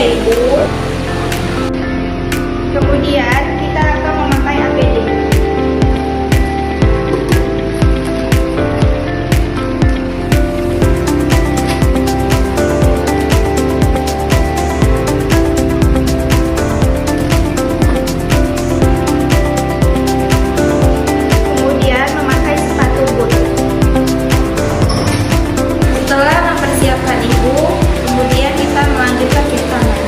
Ibu. Kemudian kita akan memakai APD. Kemudian memakai sepatu boot. Setelah mempersiapkan Ibu, kemudian kita melanjutkan cuci tangan.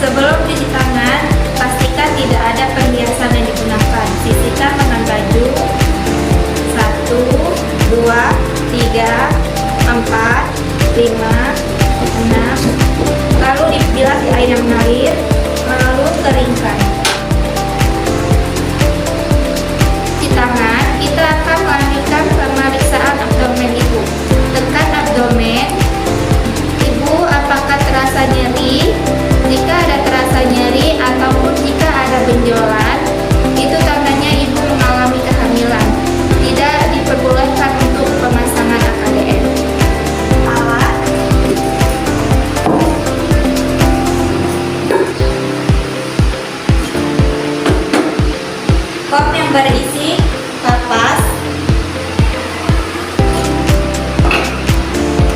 Sebelum cuci tangan, pastikan tidak ada perhiasan yang digunakan. Sisihkan lengan baju 1, 2, 3, 4, 5, 6. Lalu dibilas di air yang mengalir, lalu keringkan. Cuci tangan, kita akan melanjutkan pemeriksaan abdomen Ibu. Tekan abdomen Ibu, apakah terasa nyeri? Jika ada terasa nyeri ataupun jika ada benjolan, itu tandanya Ibu mengalami kehamilan. Tidak diperbolehkan untuk pemasangan AKDN. Alat kom yang berisi kapas,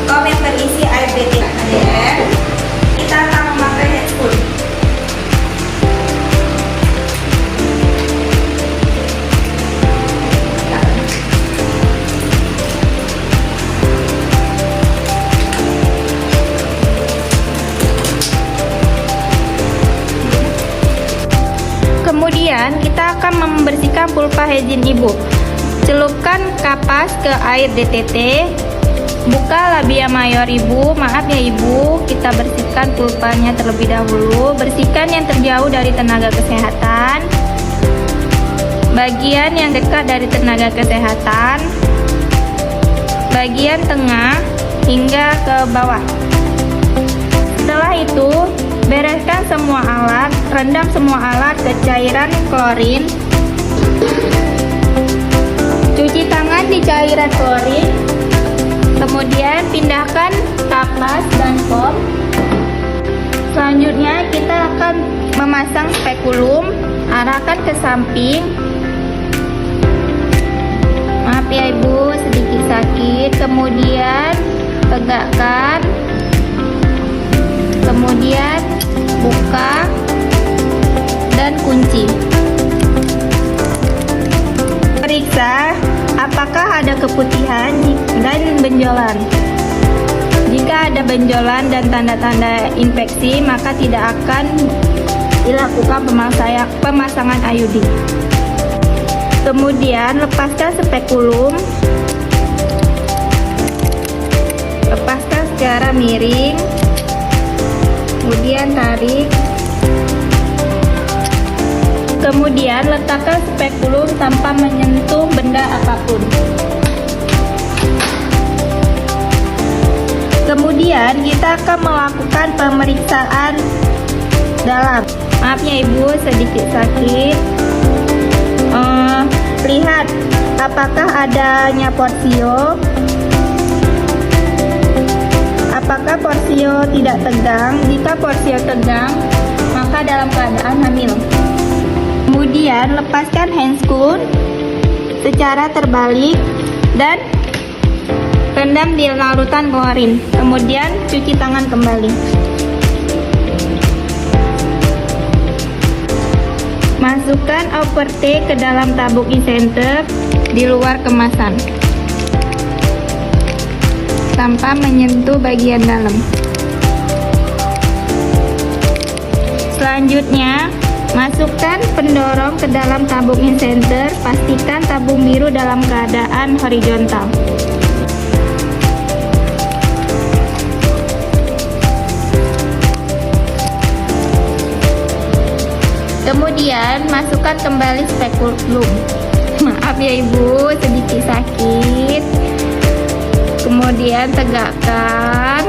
kom yang berisi APD AKDN. Kita akan memakai handscoon. Kemudian kita akan membersihkan pulpa hijin Ibu. Celupkan kapas ke air DTT. Buka labia mayor Ibu. Maaf ya Ibu, kita bersihkan pulpanya terlebih dahulu. Bersihkan yang terjauh dari tenaga kesehatan, bagian yang dekat dari tenaga kesehatan, bagian tengah hingga ke bawah. Setelah itu, bereskan semua alat, rendam semua alat ke cairan klorin. Cuci tangan di cairan klorin. Kemudian pindahkan kapas dan kom. Selanjutnya kita akan memasang spekulum. Arahkan ke samping. Maaf ya Ibu, sedikit sakit. Kemudian tegakkan. Kemudian buka dan kunci. Periksa apakah ada keputihan dan benjolan. Jika ada benjolan dan tanda-tanda infeksi, maka tidak akan dilakukan pemasangan IUD. Kemudian lepaskan spekulum. Lepaskan secara miring. Kemudian tarik. Kemudian letakkan spekulum tanpa menyentuh benda apapun. Kemudian kita akan melakukan pemeriksaan dalam. Maaf ya Ibu, sedikit sakit. Lihat apakah adanya porsio. Apakah porsio tidak tegang? Jika porsio tegang, maka dalam keadaan hamil. Kemudian lepaskan handscoon secara terbalik dan rendam di larutan klorin. Kemudian cuci tangan kembali. Masukkan Overtake ke dalam tabung e-center di luar kemasan tanpa menyentuh bagian dalam. Selanjutnya, masukkan pendorong ke dalam tabung e-center. Pastikan tabung biru dalam keadaan horizontal. Kemudian masukkan kembali spekulum. Maaf ya Ibu, sedikit sakit. Kemudian tegakkan,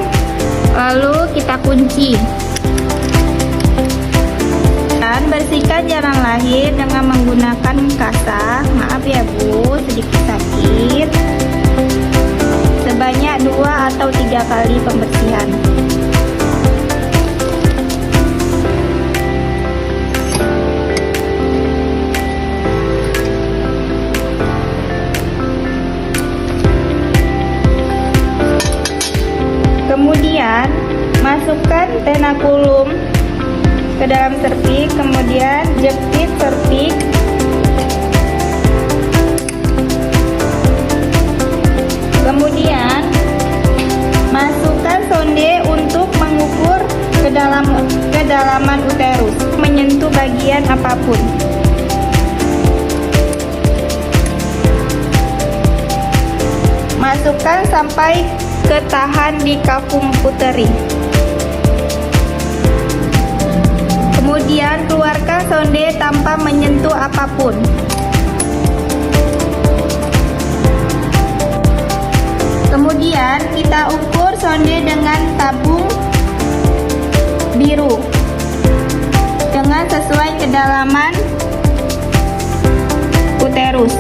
lalu kita kunci. Dan bersihkan jalan lahir dengan menggunakan kasa. Maaf ya Bu, sedikit sakit. Sebanyak 2 atau 3 kali pembersihan. tenakulum ke dalam serpik, kemudian jepit serpik. Kemudian masukkan sonde untuk mengukur kedalaman uterus, menyentuh bagian apapun. Masukkan sampai ketahan di kafum uteri. Kemudian keluarkan sonde tanpa menyentuh apapun. Kemudian kita ukur sonde dengan tabung biru dengan sesuai kedalaman uterus.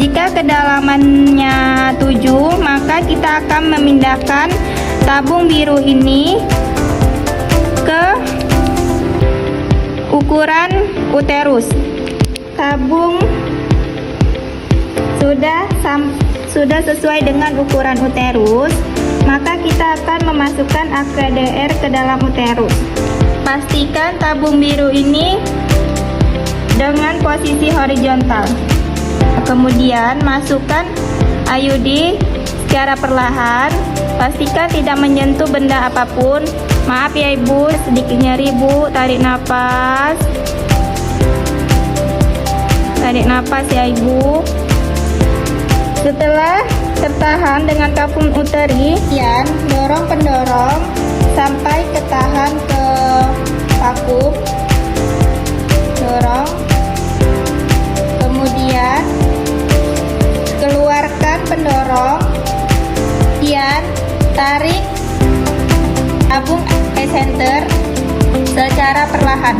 Jika kedalamannya 7, maka kita akan memindahkan tabung biru ini ke ukuran uterus. Tabung sudah sesuai dengan ukuran uterus, maka kita akan memasukkan AKDR ke dalam uterus. Pastikan tabung biru ini dengan posisi horizontal. Kemudian masukkan IUD secara perlahan. Pastikan tidak menyentuh benda apapun. Maaf ya ibu, sedikit nyeri bu. Tarik nafas. Tarik nafas ya ibu. Setelah tertahan dengan kafum uteri, kemudian dorong pendorong sampai ketahan ke vakum. Dorong. Kemudian keluarkan pendorong, kemudian tarik tabung e-center secara perlahan.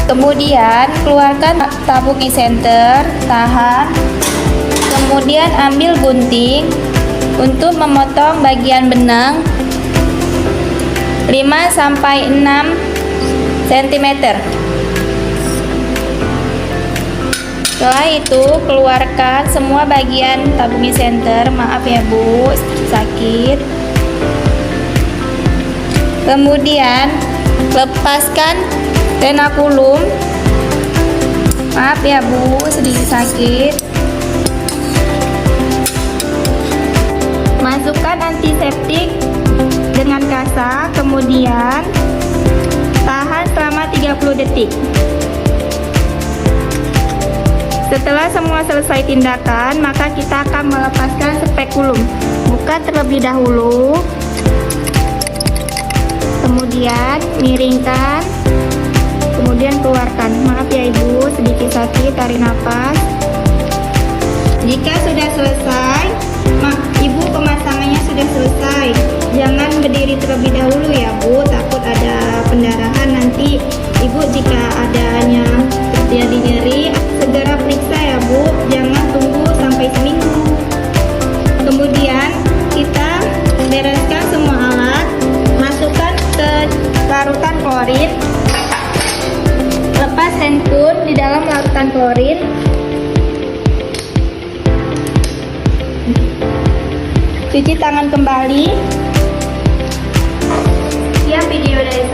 Kemudian keluarkan tabung e-center, tahan. Kemudian ambil gunting untuk memotong bagian benang 5-6 cm. Setelah itu keluarkan semua bagian tabung e-center. Maaf ya bu, sakit. Kemudian lepaskan tenakulum. Maaf ya bu, sedikit sakit. Masukkan antiseptik dengan kasa, kemudian tahan selama 30 detik. Setelah semua selesai tindakan, maka kita akan melepaskan spekulum. Buka terlebih dahulu, kemudian miringkan, kemudian keluarkan. Maaf ya ibu, sedikit sakit, tarik nafas. Jika sudah selesai, ibu pemasangannya sudah selesai. Jangan berdiri terlebih dahulu ya bu, takut ada pendarahan. Nanti ibu jika adanya terjadi nyeri, segera periksa ya bu, jangan tunggu sampai seminggu. Kemudian kita bereskan semua alat, masukkan ke larutan klorin, lepas handphone di dalam larutan klorin. Cuci tangan kembali. Sekian video dari